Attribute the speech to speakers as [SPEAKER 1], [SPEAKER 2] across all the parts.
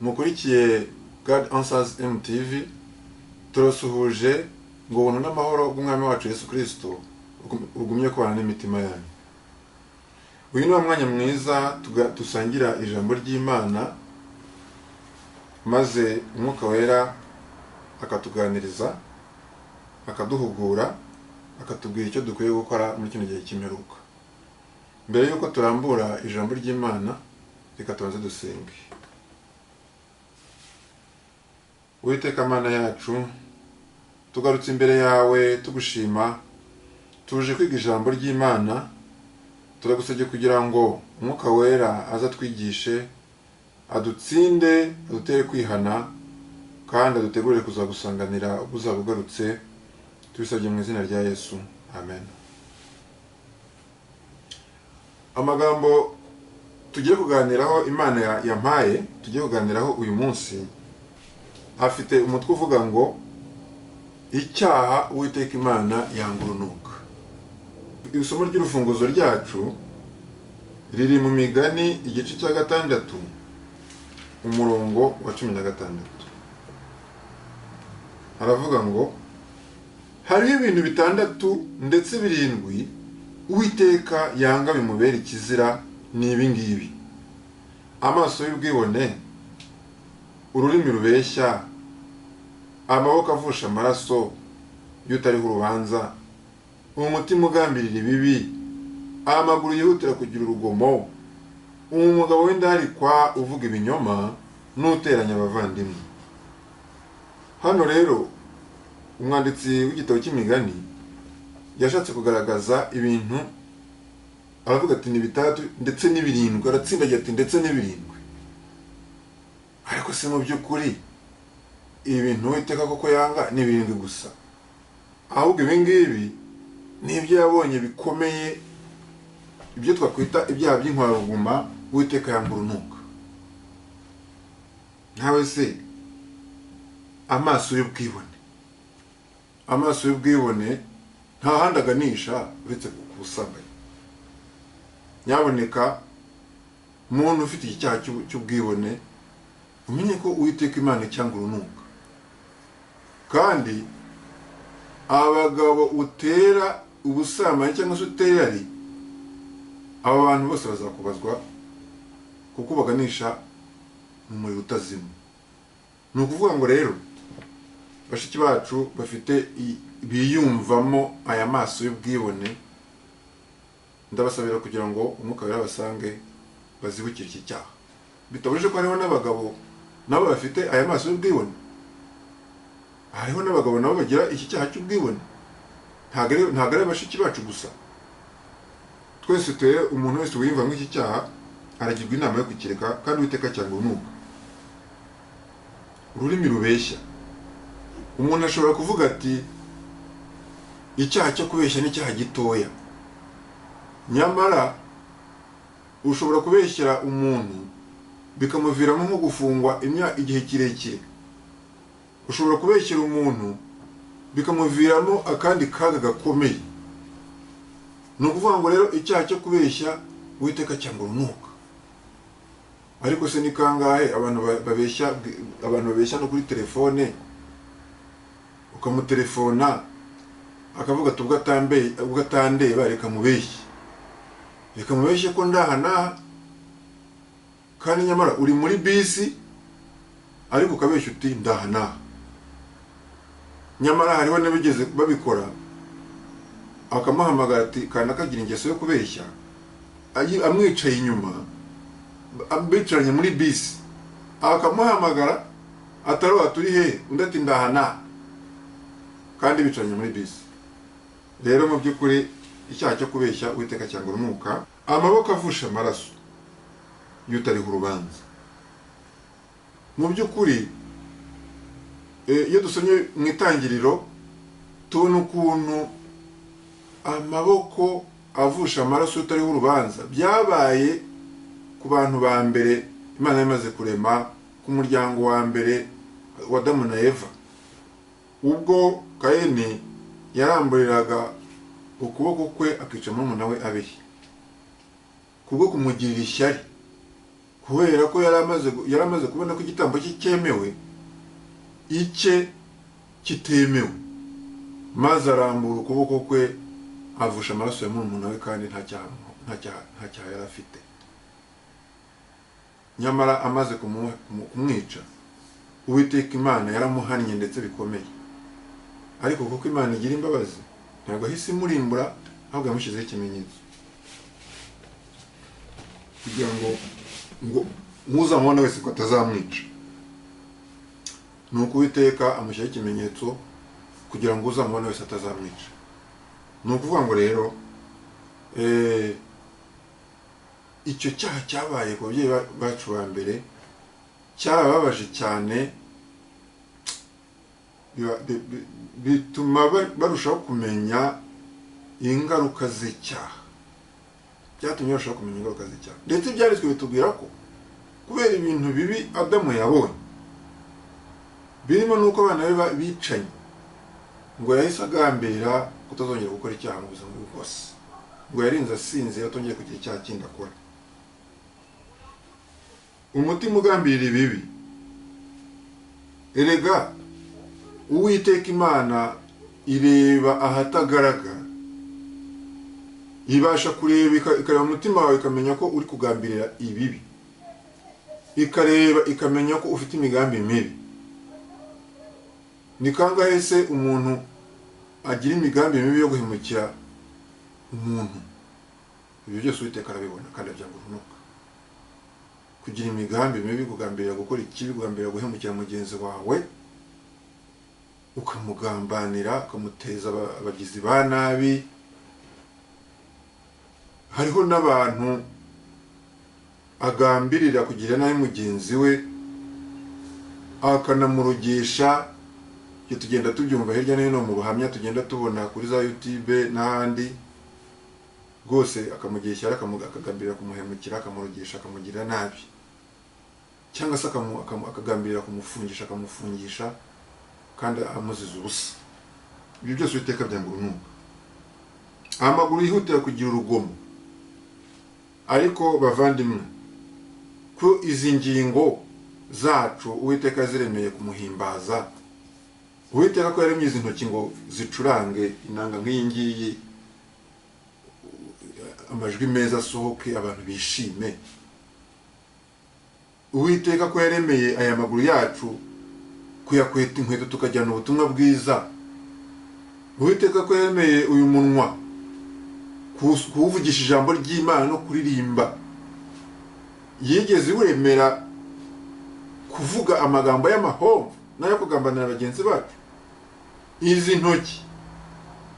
[SPEAKER 1] mukurikiye God Answers MTV turasuhuje ngo ubuntu n'amahoro bw'umwami wacu Yesu Kristo ugumye kubana n'imitima yanyu. Uyu ni umwanya mwiza dusangira ijambo ry'Imana maze umwuka wera akatuganiriza akaduhugura akatubwira icyo dukwiye gukora muri kino gihe cy'imperuka. Mbere yuko turambura ijambo ry'Imana reka tubanze dusenge. Uwiteka Mana yacu, tugarutse imbere yawe tugushima, tuje kwiga ijambo ry'Imana, turagusabye kugira ngo umwuka wera aza twigishe, adutsinde, adutere kwihana, kandi adutegurire kuzagusanganira ubuzaba ugarutse. Tubisabye mu izina rya Yesu, amen. Amagambo tugiye kuganiraho Imana yampaye, tugiye kuganiraho uyu munsi, afite umutwe uvuga ngo icyaha Uwiteka Imana yanga urunuka. Isomo ry'urufunguzo ryacu riri mu Migani igice cya 6 umurongo wa 16. Haravuga ngo hari ibintu 6 ndetse 7 Uwiteka yanga bimubera ikizira, ni ibingibi: amaso y'ubwibone, ururimi rubeshya, amaboko avusha amaraso y'utariho urubanza, umutima ugambirira ibibi, amaguru yihutira kugira urugomo, umugabo w'indarikwa uvuga ibinyoma, n'uteranya abavandimwe. Hano rero umwanditsi w'igitabo cy'Imigani yashatse kugaragaza ibintu, aravuga ati ni 6 ndetse ni 7, aratsindagira ati ndetse ni 7. Ariko se mu by'ukuri ibintu Uwiteka koko yanga ni 7 gusa? Ahubwo ibingibi ni ibyo yabonye bikomeye, ibyo twakwita ibyaha by'inkoraruguma Uwiteka yanga urunuka. Ntawe se amaso y'ubwibone, amaso y'ubwibone nta handi aganisha uretse kukusambanya. Nyaboneka umuntu ufite icyaha cy'ubwibone, umenye ko Uwiteka Imana cyanga urunuka. Kandi abagabo utera ubusambanyi cyangwa se utera, aba bantu bose bazakubazwa kuko baganisha mu muriro utazima. Ni ukuvuga ngo rero bashiki bacu bafite biyumvamo aya maso y'ubwibone, ndabasabira kugira ngo umwuka wera basange bazibukire iki cyaha. Bitabujije ko hariho n'abagabo nabo bafite aya maso y'ubwibone, hariho n'abagabo nabo bagira iki cyaha cy'ubwibone. Ntabwo ari bashiki bacu gusa, twese umuntu wese wiyumvamo iki cyaha aragirwa inama yo kukireka, kandi Uwiteka cyanga urunuka. Ururimi rubeshya, umuntu ashobora kuvuga ati icyaha cyo kubeshya ni icyaha gitoya, nyamara ushobora kubeshyera umuntu bikamuviramo nko gufungwa igihe kirekire. Ushobora kubeshyera umuntu bikamuviramo akandi kaga gakomeye. Ni ukuvuga ngo rero icyaha cyo kubeshya Uwiteka cyanga urunuka. ariko se ni kangahe abantu babeshya no kuri telefone, ukamutelefona akavuga ati ubwo atandeba reka mubeshye ko ndahana, kandi nyamara uri muri bisi ariko ukabeshya uti ndahana. Nyamara hariho n'abigeze babikora, akamuhamagara ati kana kagira ingeso yo kubeshya, amwicaye inyuma, bicaranye muri bisi, akamuhamagara atari turi he, undi ati ndahana, kandi bicaranye muri bisi. Rero mu by'ukuri icyaha cyo kubeshya Uwiteka cyangwa urunuka. Amaboko avusha amaraso y'utariho urubanza. Mu by'ukuri iyo dusomye mu Itangiriro tubona ukuntu amaboko avusha amaraso y'utariho urubanza byabaye ku bantu ba mbere Imana yamaze kurema, ku muryango wa mbere wa Adamu na Eva. Ubwo Kayini yaramburiraga ukuboko kwe akica murumuna we Abeli kubwo kumugirira ishyari, kubera ko yaramaze kubona ko igitambo cye cyemewe, icye kitemewe, maze arambura ukuboko kwe avusha amaraso ya murumuna we, kandi nta cyaha yari afite. Nyamara amaze kumwica, Uwiteka Imana yaramuhannye ndetse bikomeye. Ariko kuko Imana igira imbabazi, ntabwo ahise imurimbura, ahubwo yamushyizeho ikimenyetso kugira ngo uzamubona wese ko atazamwica. Nuko Uwiteka amushyiraho ikimenyetso kugira ngo uzamubona wese atazamwica. Ni ukuvuga ngo rero icyo cyaha cyabaye ku babyeyi bacu ba mbere cyarababaje cyane, bituma barushaho kumenya ingaruka z'icyaha. Byatumye barushaho kumenya ingaruka z'icyaha, ndetse ibyanditswe bitubwira ko kubera ibintu bibi Adamu yabonye, birimo n'uko abana be bicanye, ngo yahise agambirira kutazongera gukora icyaha mu buzima bwe bwose, ngo yarinze asinze atongeye kugira icyaha kindi akora. Umutima ugambirira ibibi, erega Uwiteka Imana ireba ahatagaragara, ibasha kureba ikareba umutima wawe ikamenya ko uri kugambirira ibibi, ikareba ikamenya ko ufite imigambi mibi. Ni kangahe se umuntu agira imigambi mibi yo guhemukira umuntu? Ibyo byose Uwiteka arabibona kandi abyanga urunuka. Kugira imigambi mibi, kugambirira gukora ikibi, kugambirira guhemukira mugenzi wawe, ukamugambanira, ukamuteza abagizi ba nabi. Hariho n'abantu agambirira kugira nabi mugenzi we, akanamurugisha. Ibyo tugenda tubyumva hirya no hino mu buhamya tugenda tubona kuri za YouTube n'ahandi. Rwose akamugira ishyari, akagambirira kumuhemukira, akamurugisha, akamugira nabi, cyangwa se akagambirira kumufungisha, akamufungisha kandi amuziza ubusa. Ibyo byose Uwiteka byanga urunuka. Amaguru yihutira kugira urugomo. Ariko bavandimwe, ko izi ngingo zacu Uwiteka yaziremeye kumuhimbaza. Uwiteka ko yaremye izi ntoki ngo zicurange inanga nk'iyi ngiyi, amajwi meza asohoke, abantu bishime. Uwiteka ko yaremeye aya maguru yacu kuyakweta inkweto tukajyana ubutumwa bwiza. Uwiteka ko yaremeye uyu munwa kuwuvugisha ijambo ry'Imana no kuririmba. Yigeze uremera kuvuga amagambo y'amahomvu nayo kugambanira bagenzi bacu. Izi ntoki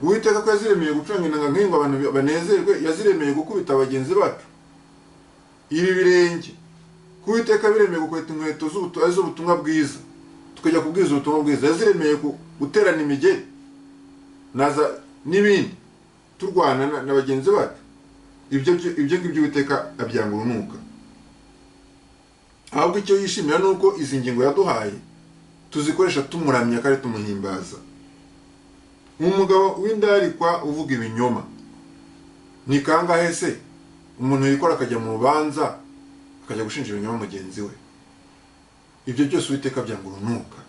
[SPEAKER 1] Uwiteka ko yaziremeye gucuranga inanga nk'ingo abantu banezerwe, yaziremeye gukubita bagenzi bacu. Ibi birenge Uwiteka biremeye gukweta inkweto z'ubutumwa bwiza, tukajya kubwiza ubutumwa bwiza. Yaziremeye guterana imigeri naza n'ibindi, turwana na bagenzi bacu. Ibyo ngibyo Uwiteka abyanga urunuka. Ahubwo icyo yishimira nuko izi ngingo yaduhaye tuzikoresha tumuramya kandi tumuhimbaza. Umugabo w'indarikwa uvuga ibinyoma, ni kangahe se umuntu yikora akajya mu rubanza akajya gushinja ibinyoma mugenzi we. Ibyo byose Uwiteka byanga urunuka.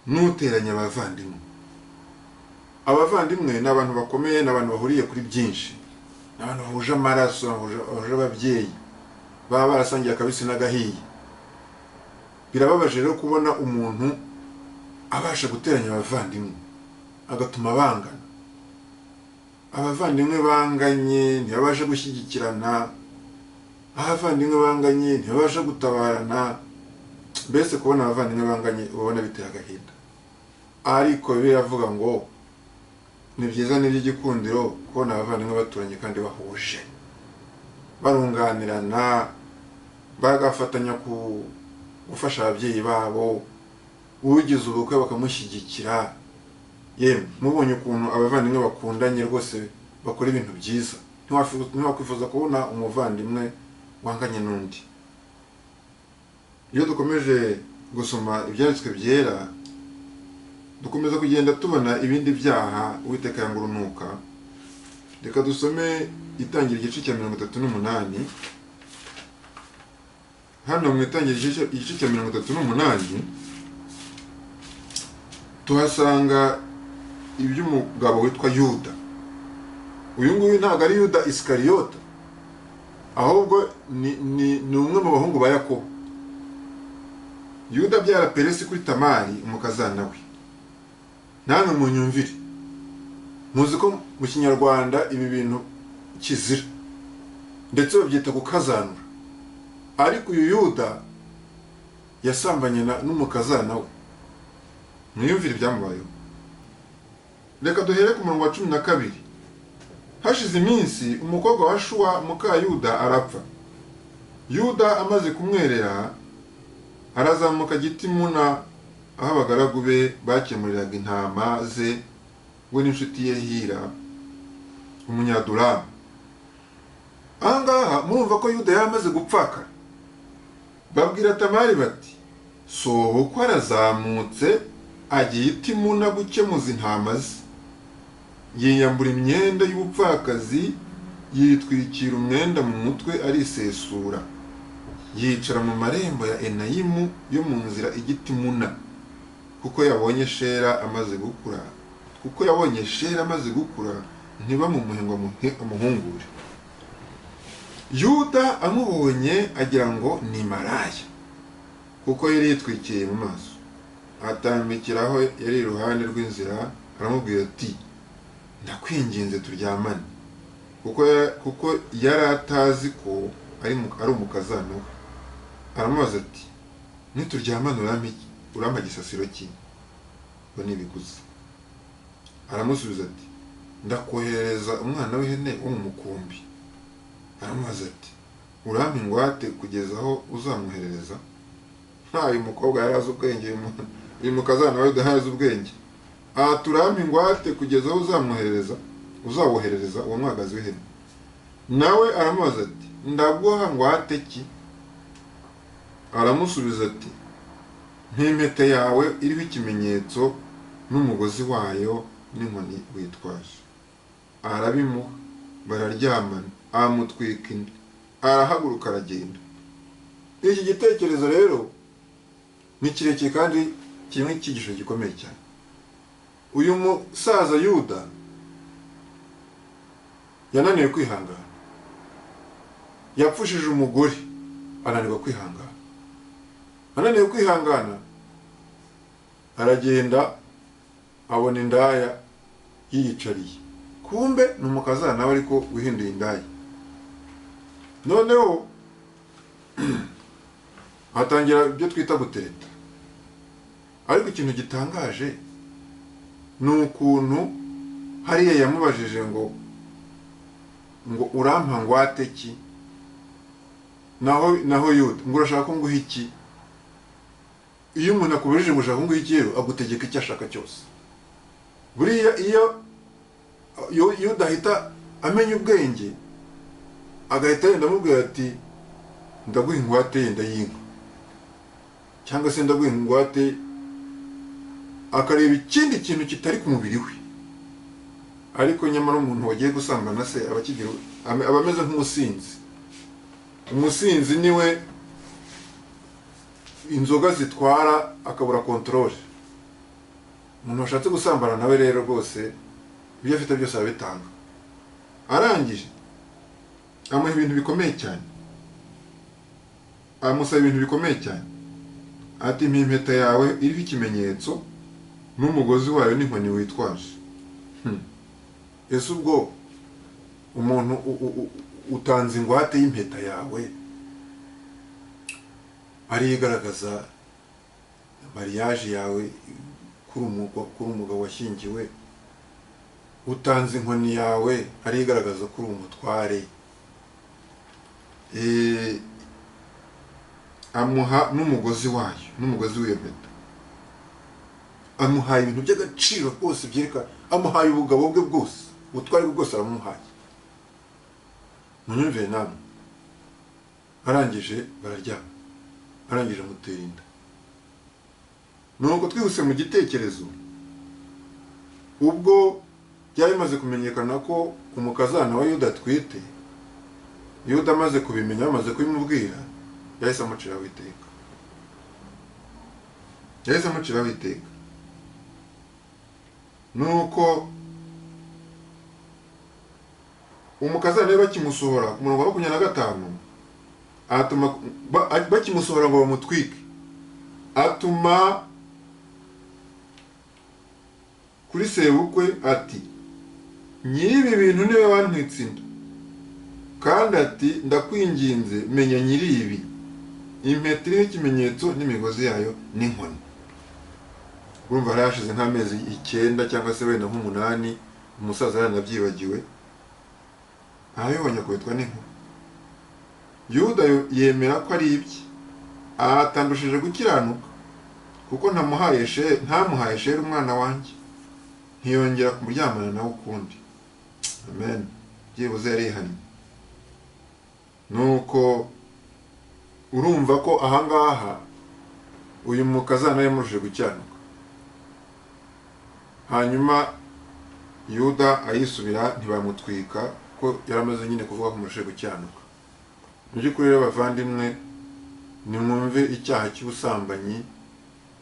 [SPEAKER 1] Nuteranya abavandimwe. Abavandimwe ni abantu bakomeye, ni abantu bahuriye kuri byinshi, ni abantu bahuje amaraso, bahuje ababyeyi, baba barasangiye akabisi n'agahiye. Birababaje rero kubona umuntu abasha guteranya abavandimwe agatuma bangana. Abavandimwe banganye ntibabasha gushyigikirana, abavandimwe banganye ntibabasha gutabarana. Mbese kubona abavandimwe banganye ubona biteye agahinda. Ariko biravuga ngo ni byiza n'iby'igikundiro kubona abavandimwe baturanye kandi bahuje, barunganirana, bagafatanya gufasha ababyeyi babo, ugize ubukwe bakamushyigikira. Yemwe mubonye ukuntu abavandimwe bakundanye rwose bakora ibintu byiza, ntiwakwifuza kubona umuvandimwe wanganye n'undi. Iyo dukomeje gusoma ibyanditswe byera, dukomeza kugenda tubona ibindi byaha Uwiteka yanga urunuka. Reka dusome Itangira igice cya 38. Hano mu Itangira igice cya 38 tuhasanga iby'umugabo witwa Yuda. Uyu nguyu ntabwo ari Yuda Iskariyota, ahubwo ni umwe mu bahungu ba Yakobo. Yuda abyara Peresi kuri Tamari umukazana we. Namwe munyumvire, muzi ko mu Kinyarwanda ibi bintu kizira, ndetse babyita gukazanura. Ariko uyu Yuda yasambanye n'umukazana we. Mwiyumvire ibyamubayeho. Reka duhere ku murongo wa 12. Hashize iminsi umukobwa wa Shuwa muka Yuda arapfa. Yuda amaze kumwerera, arazamuka Gitimuna, aho abagaragu be bakemuriraga intama ze, we n'inshuti ye Hira umunyadulamu. Ahangaha murumva ko Yuda yamaze gupfaka. Babwira Tamari bati, sobukwe arazamutse agiye i Timuna gukemuza intama ze. Yiyambura imyenda y'ubupfakazi, yitwikira umwenda mu mutwe arisesura, yicara mu marembo ya Enayimu yo mu nzira Igitimuna, kuko yabonye Shera amaze gukura, ntibamumuhe ngo amuhungure. Yuda amubonye agira ngo ni maraya, kuko yari yitwikiye mu maso. Atambikiraho yari iruhande rw'inzira, aramubwira ati, ndakwinginze turyamane, kuko yari atazi ko ari umukazana we. Aramubaza ati, nituryamane urampa gisasiro ki? Ngo nibiguze. Aramusubiza ati, ndakohereza umwana w'ihene wo mu mukumbi. Aramubaza ati, urampa ingwate kugeza aho uzamuherereza? Uyu mukobwa yari azi ubwenge, uyu mukazana we udahazi ubwenge. Turampa ingwate kugeza aho uzawoherereza uwo mwagazi w'ihene. Nawe aramubaza ati, ndaguha ngwate ki? Aramusubiza ati, nk'impeta yawe iriho ikimenyetso n'umugozi wayo n'inkoni witwaje. Arabimuha, bararyamana, amutwika inda, arahaguruka aragenda. Iki gitekerezo rero ni kirekire kandi kirimo icyigisho gikomeye cyane. Uyu musaza Yuda yananiwe kwihangana, yapfushije umugore, ananirwa kwihangana. Ananiwe kwihangana, aragenda abona indaya yiyicariye. Kumbe ni umukazana we ariko wihinduye indaya. Noneho hatangira ibyo twita gutereta. Ariko ikintu gitangaje ni ukuntu hariya yamubajije ngo urampa ngwate ki? Naho Yuda ngo urashaka ko nguha iki? Iyo umuntu akubajije ngo ushaka nguha iki rero agutegeka icyo ashaka cyose. Buriya iyo Yuda ahita amenya ubwenge, agahita yenda amubwira ati, ndaguha ingwate yenda y'inka, cyangwa se ndaguha ingwate, akareba ikindi kintu kitari ku mubiri we. Ariko nyamara umuntu wagiye gusambana se aba ameze nk'umusinzi. umusinzi niwe inzoga zitwara akabura control. Umuntu washatse gusambana nawe rero rwose ibyo afite byose arabitanga. Arangije amuha ibintu bikomeye cyane, amusaba ibintu bikomeye cyane, ati impeta yawe iriho ikimenyetso n'umugozi wayo n'inkoni witwaje. Ese ubwo umuntu utanze ingwate y'impeta yawe ari igaragaza mariage yawe kuri umugabo washyingiwe, utanze inkoni yawe ari igaragaza kuri umutware, amuha n'umugozi wayo n'umugozi w'iyo mpeta, amuhaye ibintu by'agaciro rwose byereka, amuhaye ubugabo bwe bwose, ubutware bwe bwose aramuhaye. Munyumvire namwe. Arangije bararyama, arangije amutera inda. Nuko twihuse mu gitekerezo, ubwo byari bimaze kumenyekana ko umukazana wa Yuda atwite, Yuda amaze kubimenya, amaze kubimubwira, yahise amuciraho iteka. Yahise amuciraho iteka. Nuko umukazana rero bakimusohora ku murongo wa 25, atuma bakimusohora ngo bamutwike, atuma kuri sebukwe ati nyiri ibintu niwe wantwitse inda, kandi ati ndakwinginze menya nyiri ibi, impeta iriho ikimenyetso n'imigozi yayo n'inkoni. Urumva harashize nk'amezi 9 cyangwa se wenda nk'8 umusaza yaranabyibagiwe, abibonye kubitwa n'inkuba. Yuda yemera ko ari ibye, atandushije gukiranuka kuko ntamuhaye sheri umwana wanjye, ntiyongera kumuryamana nawe ukundi. Amen. Byibuze yarihannye. Nuko urumva ko ahangaha uyu mukazana yamuruje gukiranuka. Hanyuma Yuda ayisubira ntibamutwika ko yaramaze nyine kuvuga ko muruje gukiranuka. Mu by'ukuri rero bavandimwe, nimwumve icyaha cy'ubusambanyi,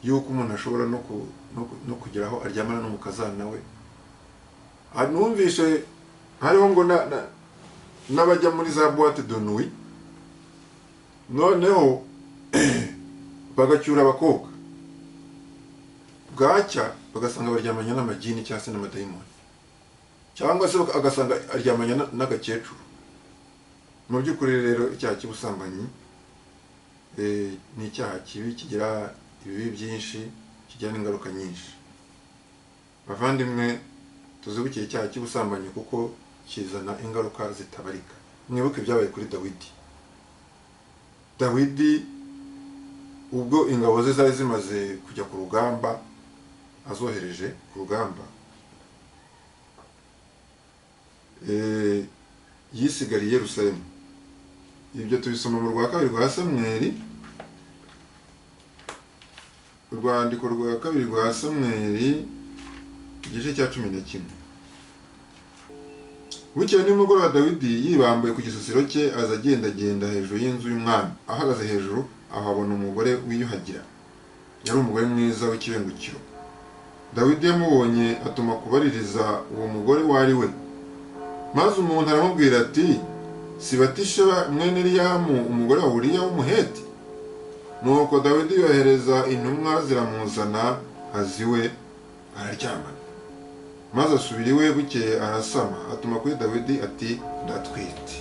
[SPEAKER 1] yuko umuntu ashobora no kugeraho aryamana n'umukazana we. Numvishe hariho ngo n'abajya muri za boîte de nuit, noneho bagacyura abakobwa, bwacya bagasanga baryamanya n'amagini cyangwa se n'amadayimoni, cyangwa se agasanga aryamanya n'agakecuru. Mu by'ukuri rero icyaha cy'ubusambanyi ni icyaha kibi, kigira ibibi byinshi, kigira n'ingaruka nyinshi. Bavandimwe, tuzibukiye icyaha cy'ubusambanyi kuko kizana ingaruka zitabarika. Mwibuke ibyabaye kuri Dawidi. Dawidi ubwo ingabo ze zari zimaze kujya ku rugamba, azohereje ku rugamba, yisigariye Yerusalemu. Ibyo tubisoma mu rwa 2 rwa Samweli, urwandiko rwa 2 rwa Samweli igice cya 11. Bukeye nimugoroba Dawidi yibambuye ku gisasiro cye, aza agendagenda hejuru y'inzu y'umwami. Ahagaze hejuru ahabona umugore wiyuhagira, yari umugore mwiza w'ikibengukiro. Dawidi yamubonye atuma kubaririza uwo mugore wari we, maze umuntu aramubwira ati si Batisha mwene Eliyamu umugore wa Uriya w'umuheti? Nuko Dawidi yohereza intumwa ziramuzana, aziwe araryamana. Maze asubira iwe, bukeye arasama, atuma kuri Dawidi ati ndatwite.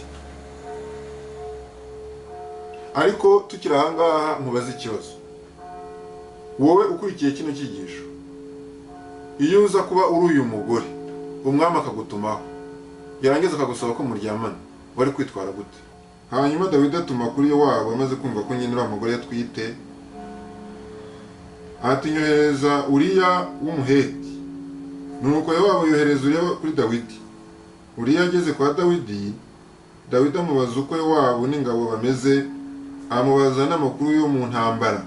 [SPEAKER 1] Ariko tukiri ahangaha nkubaza ikibazo, wowe ukurikiye kino cyigisho, iyo uza kuba uri uyu mugore umwami akagutumaho, yarangiza akagusaba ko muryamana, wari kwitwara gute? Hanyuma Dawidi atuma kuri wabo, amaze kumva ko nyine uriya mugore yatwite, ati nyohereza Uriya w'umuheti. Nuko Yowabu yohereza Uriya kuri Dawidi. Uriya ageze kwa Dawidi, Dawidi amubaza uko Yowabu n'ingabo bameze, amubaza n'amakuru yo mu ntambara.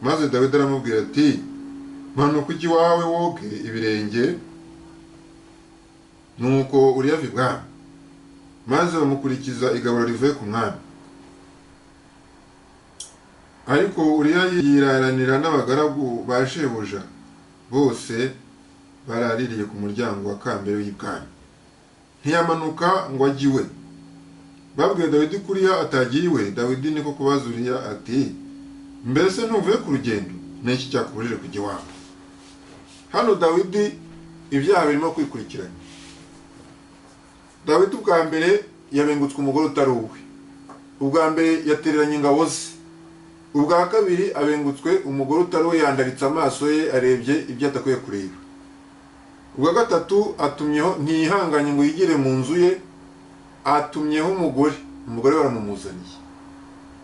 [SPEAKER 1] Maze Dawidi aramubwira ati manuka ujye iwawe woge ibirenge. Nuko Uriya ava ibwami, maze bamukurikiza igaburo rivuye ku mwami. ariko Uriya yiraranira n'abagaragu ba shebuja bose baraririye ku muryango wa kambere w'ibwami. Ntiyamanuka ngo ajye iwe. Babwiye Dawidi kuriya atagiye iwe. Dawidi niko kubaza Uriya ati, mbese ntuvuye ku rugendo? N'iki cyakubujije kujya iwawe? Hano Dawidi ibyaha birimo kwikurikirana. Dawidi ubwa mbere yabengutswe umugore utari uwe. Ubwa mbere yatereranye ingabo ze. Ubwa kabiri abengutswe umugore utari we, yandaritse amaso ye arebye ibyo atakwiye kureba. Ubwa gatatu atumyeho, ntiyihanganye ngo yigire mu nzu ye, atumyeho umugore baramumuzaniye.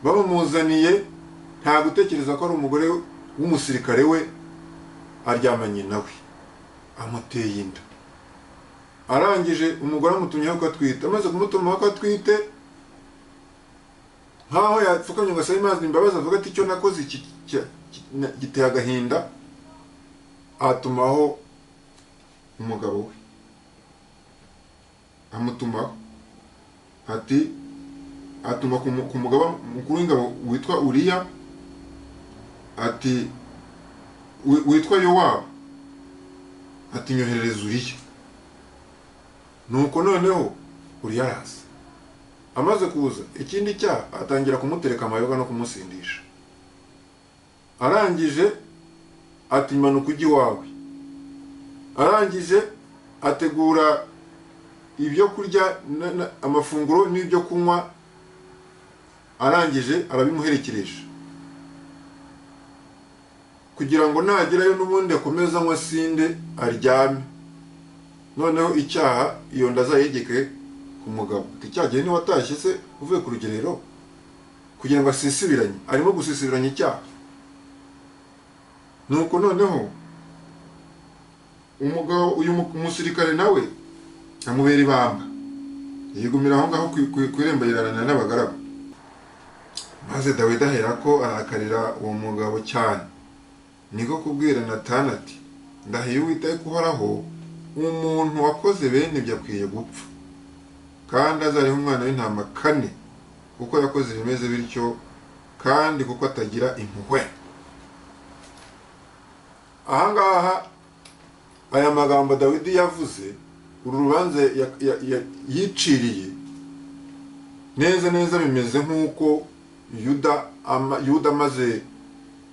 [SPEAKER 1] Bamumuzaniye nta gutekereza ko ari umugore w'umusirikare we, aryamanye nawe, amuteye inda. Arangije umugore amutumyeho ko atwite. Amaze kumutumaho ko atwite, nkaho yapfukamye ngo asabe Imana imbabazi, avuga ati icyo nakoze giteye agahinda, atumaho umugabo we. Amutumaho ati, atuma ku mugaba mukuru w'ingabo witwa Uriya, ati witwa Yowabu, ati nyoherereza Uriya. Nuko noneho Uriya araza. Amaze kuza, ikindi cyaha atangira kumutereka amayoga no kumusindisha. Arangije ati manuka ujye iwawe. Arangije ategura ibyo kurya, amafunguro n'ibyo kunywa. Arangije arabimuherekeresha kugira ngo nagerayo n'ubundi akomeza anywa asinde aryame. Noneho icyaha iyo nda azayegeke ku mugabo. Icyagiye ni watashye se uvuye ku rugerero kugira ngo asisibiranye, arimo gusisibiranya icyaha. Nuko noneho umugabo uyu umusirikare nawe amubera ibamba, yigumira aho ngaho ku irembo yiraranira n'abagaragu. Maze Dawidi aherako arakarira uwo mugabo cyane, niko kubwira Natani ati, ndahiye Uwiteka uhoraho, umuntu wakoze bene ibyo akwiye gupfa, kandi azariho umwana w'intama 4, kuko yakoze ibimeze bityo, kandi kuko atagira impuhwe. Ahangaha aya magambo Dawidi yavuze, uru rubanza yiciriye neza bimeze nk'uko Yuda amaze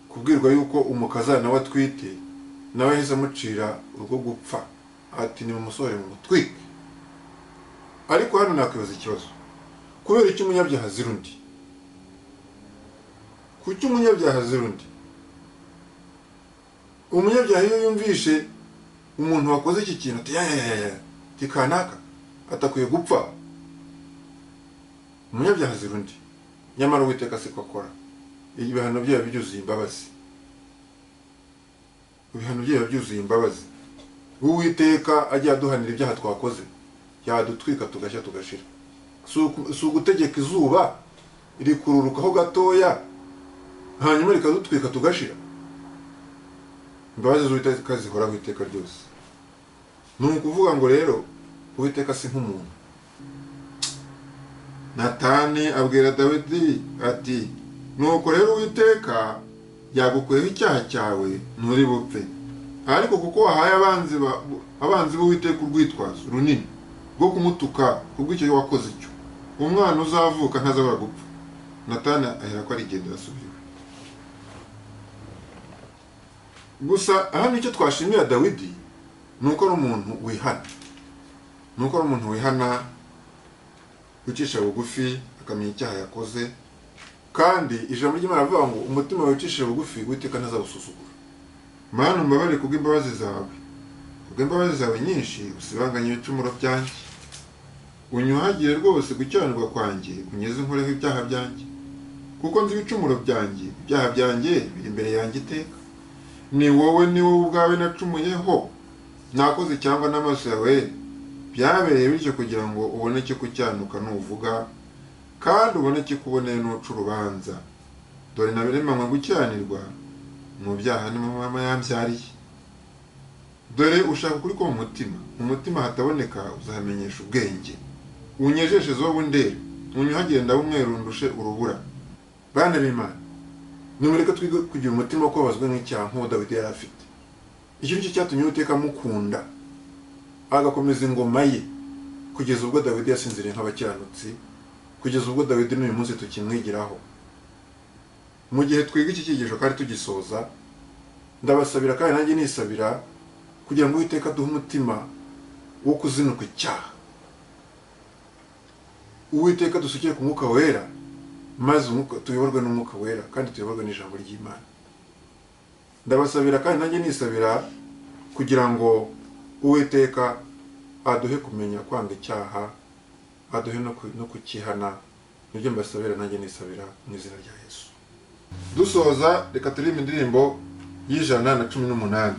[SPEAKER 1] kubwirwa yuko umukazana nawe atwite, nawe yahise amucira urwo gupfa, ati ni mumusore mu mutwike. Ariko hano nakwibaza ikibazo, kubera iki umunyabyaha azira undi? Kuki umunyabyaha azira undi? Umunyabyaha iyo yumvishe umuntu wakoze iki kintu ati tikanaka atakwiye gupfa, umunyabyaha azira undi. Nyamara Uwiteka siko akora. Ibihano bye byuzuye imbabazi. Ibihano bye byuzuye imbabazi. Uwiteka ajya aduhanira ibyaha twakoze, yadutwika tugashya tugashira. Si ugutegeka izuba rikururukaho gatoya hanyuma rikadutwika tugashira. Imbabazi z'Uwiteka zihoraho iteka ryose. Ni ukuvuga ngo rero Uwiteka si nk'umuntu. Natani abwira Dawidi ati, nuko rero Uwiteka yagukuyeho icyaha cyawe, nturi bupfe. Ariko kuko wahaye abanzi b'Uwiteka urwitwazo runini rwo kumutuka kubw'icyo wakoze icyo, umwana uzavuka ntazabura gupfa. Natani aherako arigendera asubira. Gusa hano icyo twashimira Dawidi nuko ari umuntu wihana. Nuko ari umuntu wihana, ucisha bugufi, akamenya icyaha yakoze. Kandi ijambo ry'Imana rivuga ngo umutima wicishije bugufi Uwiteka ntazawusuzugura. Mana umbabare kubw'imbabazi zawe. Kubw'imbabazi zawe nyinshi usibanganye ibicumuro byanjye. Unyuhagire rwose gukiranirwa kwanjye, unyeze nkoreho ibyaha byanjye. Kuko nzi ibicumuro byanjye, ibyaha byanjye biri imbere yanjye iteka. Ni wowe ubwawe nacumuyeho, nakoze cyangwa n'amaso yawe byabereye bityo kugira ngo uboneke kucyanuka nuvuga, kandi uboneke kuboneye n'uca urubanza. Dore nabiremanywe gukiranirwa, mu byaha ni mama yambyariye. Dore ushaka ukuri ko mu mutima hataboneka uzahamenyesha ubwenge. Unyejeshe zobu ndere, unyuhagire ndabumweru ndushe urubura. Bana b'Imana, nimureka twige kugira umutima wo kubabazwa n'icyaha nk'uwo Dawidi yari afite. Iki nicyo cyatumye Uwiteka amukunda agakomeza ingoma ye kugeza ubwo Dawidi yasinziriye nk'abakiranutsi, kugeza ubwo Dawidi n'uyu munsi tukimwigiraho. Mu gihe twiga iki cyigisho kandi tugisoza, ndabasabira kandi nanjye nisabira kugira ngo Uwiteka duhe umutima wo kuzinuka icyaha. Uwiteka dusukire ku Mwuka Wera, maze tuyoborwe n'Umwuka Wera kandi tuyoborwe n'ijambo ry'Imana. Ndabasabira kandi nanjye nisabira kugira ngo Uwiteka aduhe kumenya kwanga icyaha, aduhe no kukihana. Nibyo mbasabira nanjye nisabira mu izina rya Yesu. Dusoza reka turirimbe indirimbo y'ijana na 18.